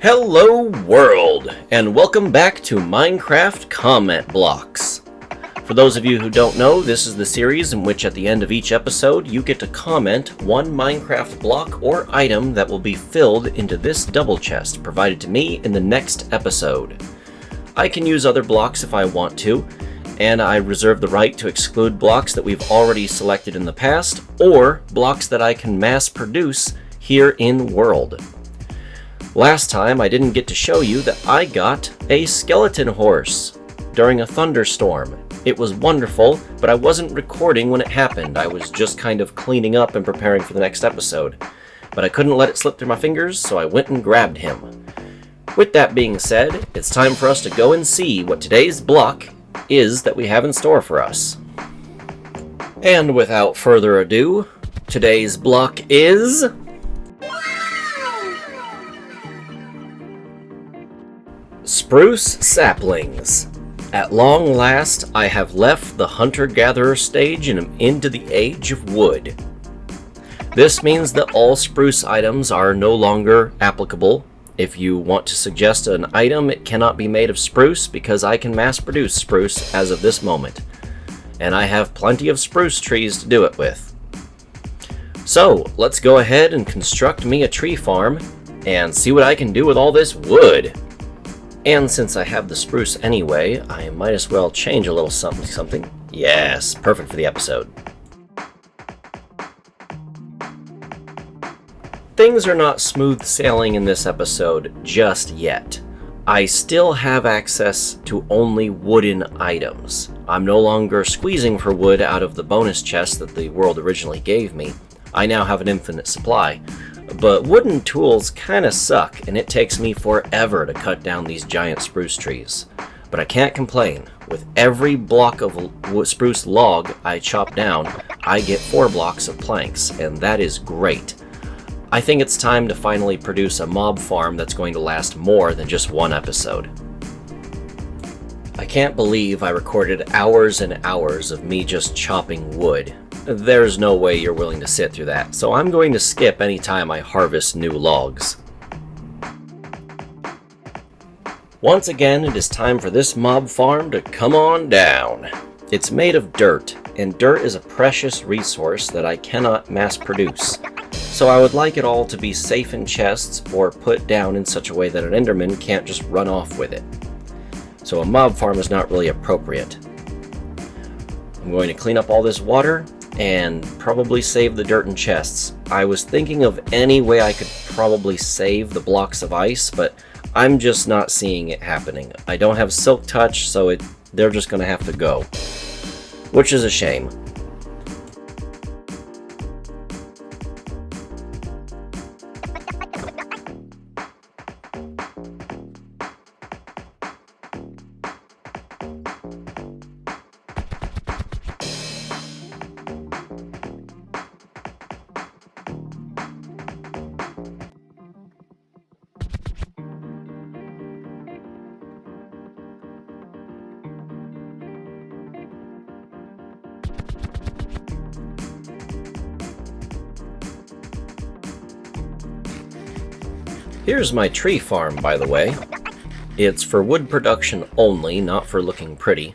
Hello world, and welcome back to Minecraft Comment Blocks. For those of you who don't know, this is the series in which at the end of each episode you get to comment one Minecraft block or item that will be filled into this double chest provided to me in the next episode. I can use other blocks if I want to, and I reserve the right to exclude blocks that we've already selected in the past, or blocks that I can mass produce here in World. Last time I didn't get to show you that I got a skeleton horse during a thunderstorm. It was wonderful, but I wasn't recording when it happened. I was just kind of cleaning up and preparing for the next episode. But I couldn't let it slip through my fingers, so I went and grabbed him. With that being said, it's time for us to go and see what today's block is that we have in store for us. And without further ado, today's block is Spruce Saplings. At long last, I have left the hunter-gatherer stage and am into the age of wood. This means that all spruce items are no longer applicable. If you want to suggest an item, it cannot be made of spruce because I can mass produce spruce as of this moment. And I have plenty of spruce trees to do it with. So, let's go ahead and construct me a tree farm and see what I can do with all this wood. And since I have the spruce anyway, I might as well change a little something. Yes, perfect for the episode. Things are not smooth sailing in this episode just yet. I still have access to only wooden items. I'm no longer squeezing for wood out of the bonus chest that the world originally gave me. I now have an infinite supply. But wooden tools kinda suck, and it takes me forever to cut down these giant spruce trees. But I can't complain. With every block of spruce log I chop down, I get 4 blocks of planks, and that is great. I think it's time to finally produce a mob farm that's going to last more than just one episode. I can't believe I recorded hours and hours of me just chopping wood. There's no way you're willing to sit through that, so I'm going to skip any time I harvest new logs. Once again, it is time for this mob farm to come on down. It's made of dirt, and dirt is a precious resource that I cannot mass produce. So I would like it all to be safe in chests or put down in such a way that an enderman can't just run off with it. So a mob farm is not really appropriate. I'm going to clean up all this water and probably save the dirt in chests. I was thinking of any way I could probably save the blocks of ice, but I'm just not seeing it happening. I don't have silk touch, so they're just going to have to go, which is a shame. Here's my tree farm, by the way. It's for wood production only, not for looking pretty.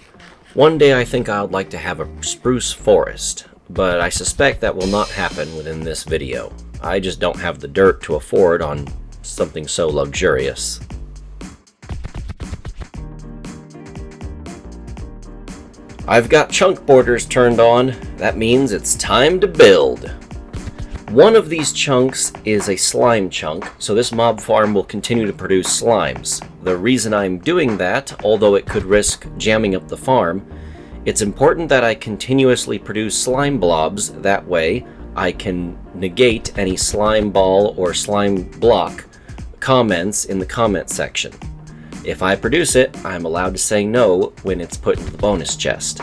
One day I think I'd like to have a spruce forest, but I suspect that will not happen within this video. I just don't have the dirt to afford on something so luxurious. I've got chunk borders turned on. That means it's time to build. One of these chunks is a slime chunk, so this mob farm will continue to produce slimes. The reason I'm doing that, although it could risk jamming up the farm, it's important that I continuously produce slime blobs. That way I can negate any slime ball or slime block comments in the comment section. If I produce it, I'm allowed to say no when it's put into the bonus chest.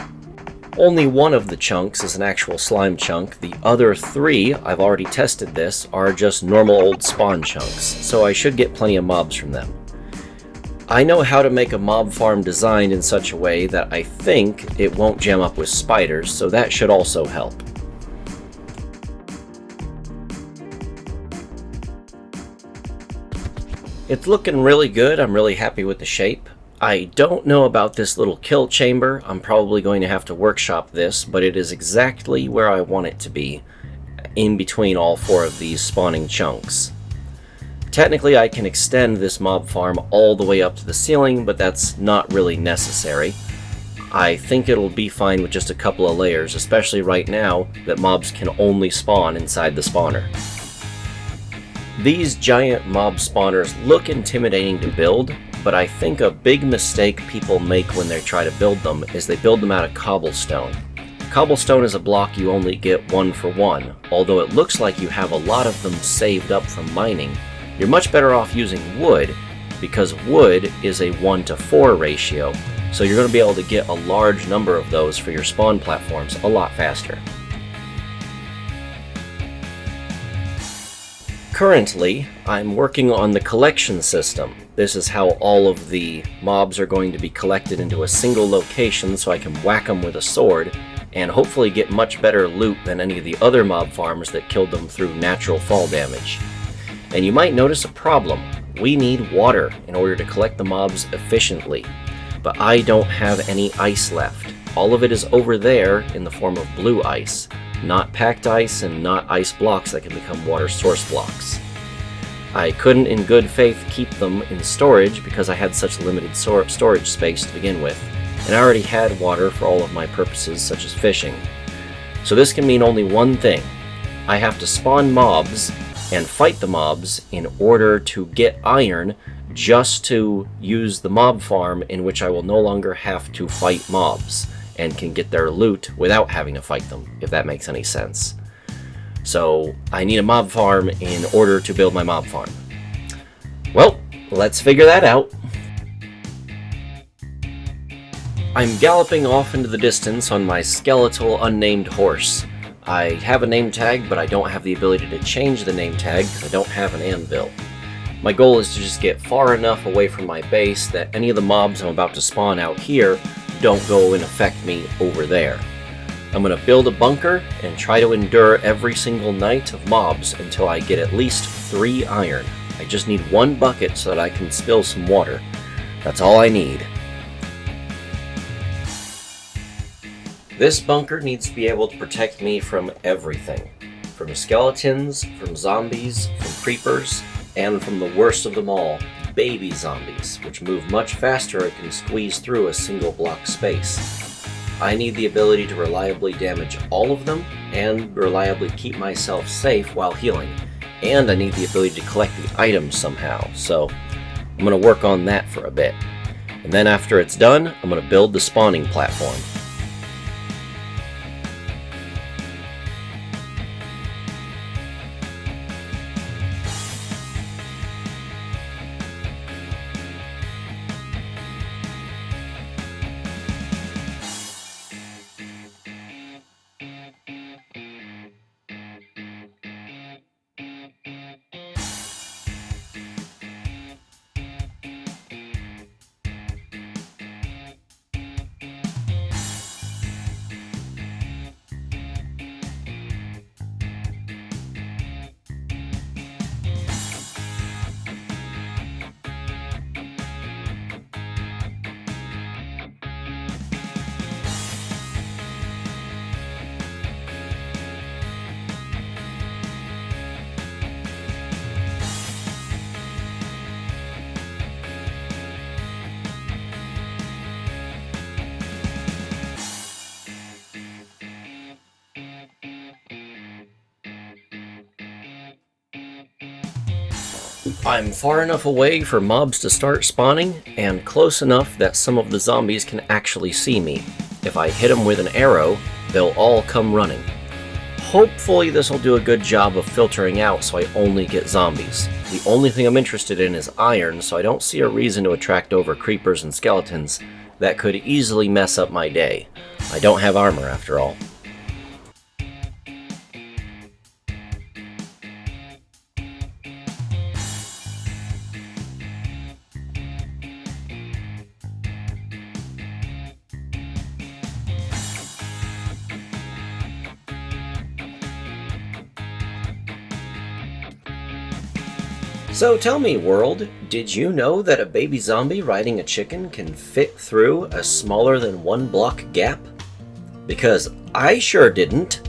Only one of the chunks is an actual slime chunk. The other 3, I've already tested this, are just normal old spawn chunks, so I should get plenty of mobs from them. I know how to make a mob farm designed in such a way that I think it won't jam up with spiders, so that should also help. It's looking really good. I'm really happy with the shape. I don't know about this little kill chamber. I'm probably going to have to workshop this, but it is exactly where I want it to be, in between all 4 of these spawning chunks. Technically, I can extend this mob farm all the way up to the ceiling, but that's not really necessary. I think it'll be fine with just a couple of layers, especially right now that mobs can only spawn inside the spawner. These giant mob spawners look intimidating to build, but I think a big mistake people make when they try to build them is they build them out of cobblestone. Cobblestone is a block you only get 1 for 1, although it looks like you have a lot of them saved up from mining. You're much better off using wood, because wood is a 1 to 4 ratio, so you're going to be able to get a large number of those for your spawn platforms a lot faster. Currently, I'm working on the collection system. This is how all of the mobs are going to be collected into a single location so I can whack them with a sword and hopefully get much better loot than any of the other mob farmers that killed them through natural fall damage. And you might notice a problem. We need water in order to collect the mobs efficiently, but I don't have any ice left. All of it is over there in the form of blue ice, not packed ice and not ice blocks that can become water source blocks. I couldn't in good faith keep them in storage because I had such limited storage space to begin with, and I already had water for all of my purposes such as fishing. So this can mean only one thing. I have to spawn mobs and fight the mobs in order to get iron just to use the mob farm, in which I will no longer have to fight mobs and can get their loot without having to fight them, if that makes any sense. So I need a mob farm in order to build my mob farm. Well, let's figure that out. I'm galloping off into the distance on my skeletal unnamed horse. I have a name tag, but I don't have the ability to change the name tag because I don't have an anvil. My goal is to just get far enough away from my base that any of the mobs I'm about to spawn out here don't go and affect me over there. I'm going to build a bunker and try to endure every single night of mobs until I get at least 3 iron. I just need 1 bucket so that I can spill some water. That's all I need. This bunker needs to be able to protect me from everything. From skeletons, from zombies, from creepers, and from the worst of them all, baby zombies, which move much faster and can squeeze through a single block space. I need the ability to reliably damage all of them and reliably keep myself safe while healing. And I need the ability to collect the items somehow, so I'm going to work on that for a bit. And then after it's done, I'm going to build the spawning platform. I'm far enough away for mobs to start spawning, and close enough that some of the zombies can actually see me. If I hit them with an arrow, they'll all come running. Hopefully this will do a good job of filtering out so I only get zombies. The only thing I'm interested in is iron, so I don't see a reason to attract over creepers and skeletons that could easily mess up my day. I don't have armor after all. So tell me, world, did you know that a baby zombie riding a chicken can fit through a smaller than 1 block gap? Because I sure didn't.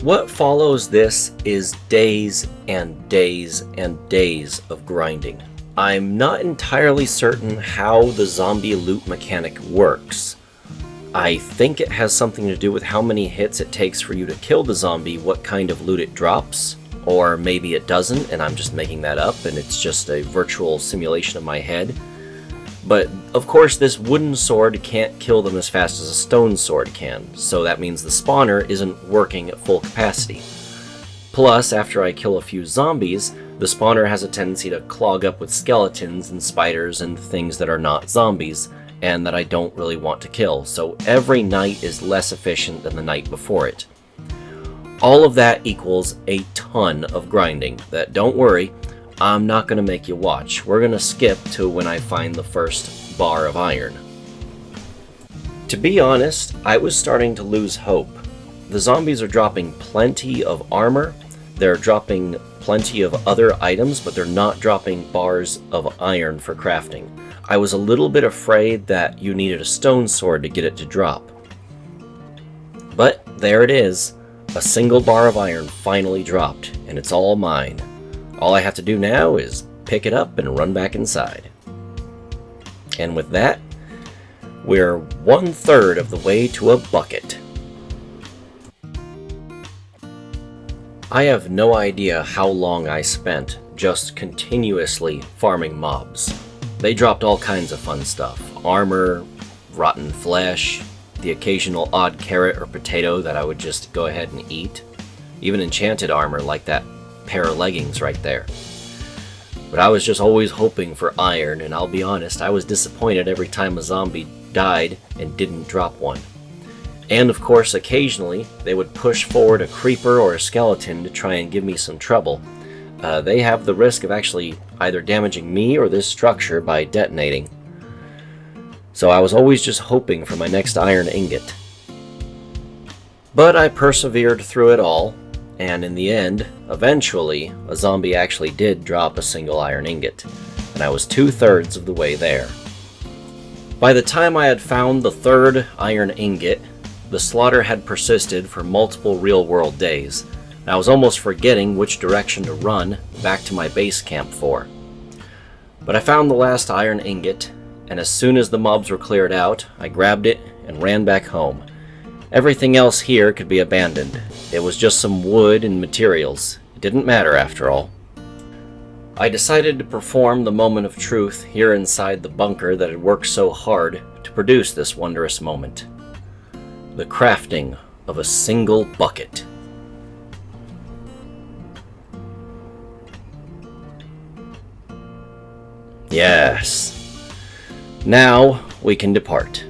What follows this is days and days and days of grinding. I'm not entirely certain how the zombie loot mechanic works. I think it has something to do with how many hits it takes for you to kill the zombie, what kind of loot it drops, or maybe it doesn't and I'm just making that up and it's just a virtual simulation of my head. But of course this wooden sword can't kill them as fast as a stone sword can, so that means the spawner isn't working at full capacity. Plus, after I kill a few zombies, the spawner has a tendency to clog up with skeletons and spiders and things that are not zombies, and that I don't really want to kill, so every night is less efficient than the night before it. All of that equals a ton of grinding that, don't worry, I'm not going to make you watch. We're going to skip to when I find the first bar of iron. To be honest, I was starting to lose hope. The zombies are dropping plenty of armor, they're dropping plenty of other items, but they're not dropping bars of iron for crafting. I was a little bit afraid that you needed a stone sword to get it to drop. But there it is. A single bar of iron finally dropped, and it's all mine. All I have to do now is pick it up and run back inside. And with that, we're 1/3 of the way to a bucket. I have no idea how long I spent just continuously farming mobs. They dropped all kinds of fun stuff. Armor, rotten flesh, the occasional odd carrot or potato that I would just go ahead and eat. Even enchanted armor like that pair of leggings right there. But I was just always hoping for iron, and I'll be honest, I was disappointed every time a zombie died and didn't drop one. And of course, occasionally, they would push forward a creeper or a skeleton to try and give me some trouble. They have the risk of actually either damaging me or this structure by detonating. So I was always just hoping for my next iron ingot. But I persevered through it all, and in the end, eventually, a zombie actually did drop a single iron ingot, and I was 2/3 of the way there. By the time I had found the 3rd iron ingot, the slaughter had persisted for multiple real-world days, and I was almost forgetting which direction to run back to my base camp for. But I found the last iron ingot, and as soon as the mobs were cleared out, I grabbed it and ran back home. Everything else here could be abandoned. It was just some wood and materials. It didn't matter after all. I decided to perform the moment of truth here inside the bunker that had worked so hard to produce this wondrous moment. The crafting of a single bucket. Yes. Now we can depart.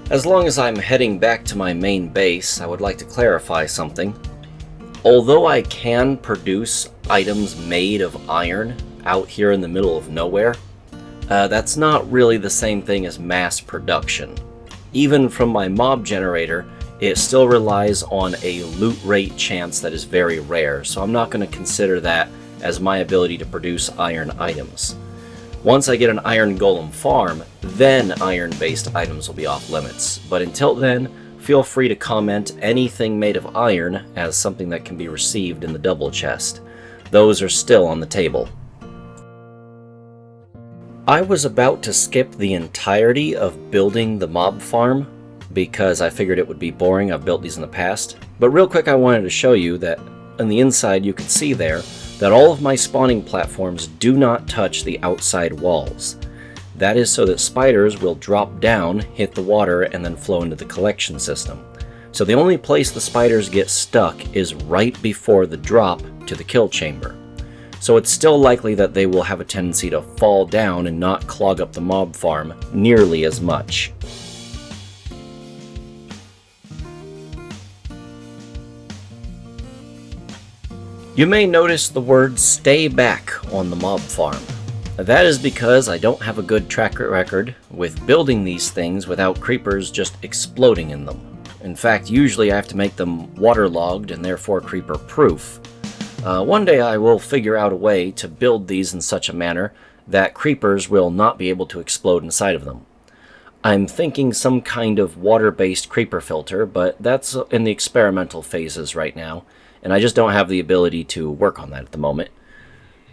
As long as I'm heading back to my main base, I would like to clarify something. Although I can produce items made of iron out here in the middle of nowhere, that's not really the same thing as mass production. Even from my mob generator, it still relies on a loot rate chance that is very rare, so I'm not going to consider that as my ability to produce iron items. Once I get an iron golem farm, then iron-based items will be off limits. But until then, feel free to comment anything made of iron as something that can be received in the double chest. Those are still on the table. I was about to skip the entirety of building the mob farm because I figured it would be boring. I've built these in the past. But real quick, I wanted to show you that on the inside you can see there that all of my spawning platforms do not touch the outside walls. That is so that spiders will drop down, hit the water, and then flow into the collection system. So the only place the spiders get stuck is right before the drop to the kill chamber. So it's still likely that they will have a tendency to fall down and not clog up the mob farm nearly as much. You may notice the word "stay back" on the mob farm. That is because I don't have a good track record with building these things without creepers just exploding in them. In fact, usually I have to make them waterlogged and therefore creeper proof. One day I will figure out a way to build these in such a manner that creepers will not be able to explode inside of them. I'm thinking some kind of water-based creeper filter, but that's in the experimental phases right now, and I just don't have the ability to work on that at the moment.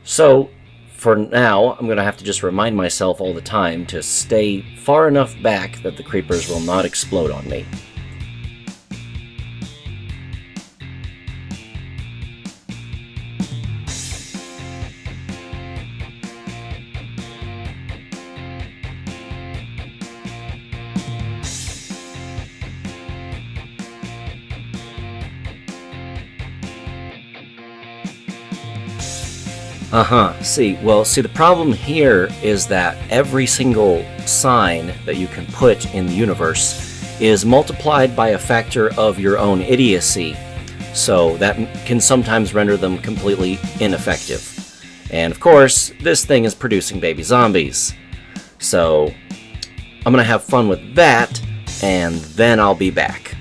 So, for now, I'm going to have to just remind myself all the time to stay far enough back that the creepers will not explode on me. See, the problem here is that every single sign that you can put in the universe is multiplied by a factor of your own idiocy, so that can sometimes render them completely ineffective. And of course, this thing is producing baby zombies. So, I'm gonna have fun with that, and then I'll be back.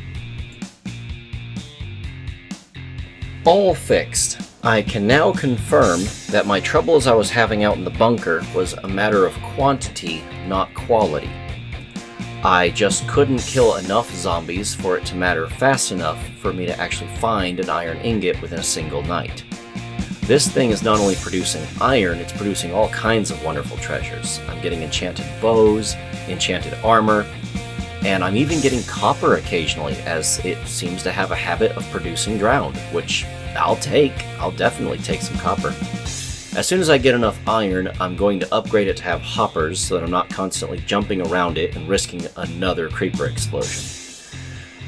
All fixed. I can now confirm that my troubles I was having out in the bunker was a matter of quantity, not quality. I just couldn't kill enough zombies for it to matter fast enough for me to actually find an iron ingot within a single night. This thing is not only producing iron, it's producing all kinds of wonderful treasures. I'm getting enchanted bows, enchanted armor, and I'm even getting copper occasionally, as it seems to have a habit of producing drowned, which I'll take. I'll definitely take some copper. As soon as I get enough iron, I'm going to upgrade it to have hoppers so that I'm not constantly jumping around it and risking another creeper explosion.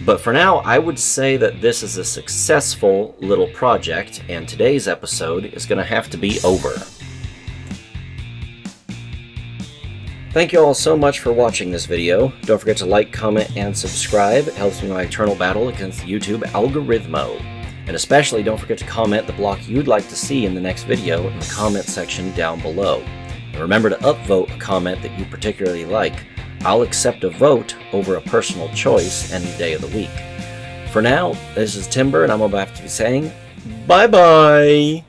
But for now, I would say that this is a successful little project, and today's episode is going to have to be over. Thank you all so much for watching this video. Don't forget to like, comment, and subscribe. It helps me in my eternal battle against the YouTube algorithm. And especially don't forget to comment the block you'd like to see in the next video in the comment section down below. And remember to upvote a comment that you particularly like. I'll accept a vote over a personal choice any day of the week. For now, this is Timber, and I'm about to be saying bye-bye!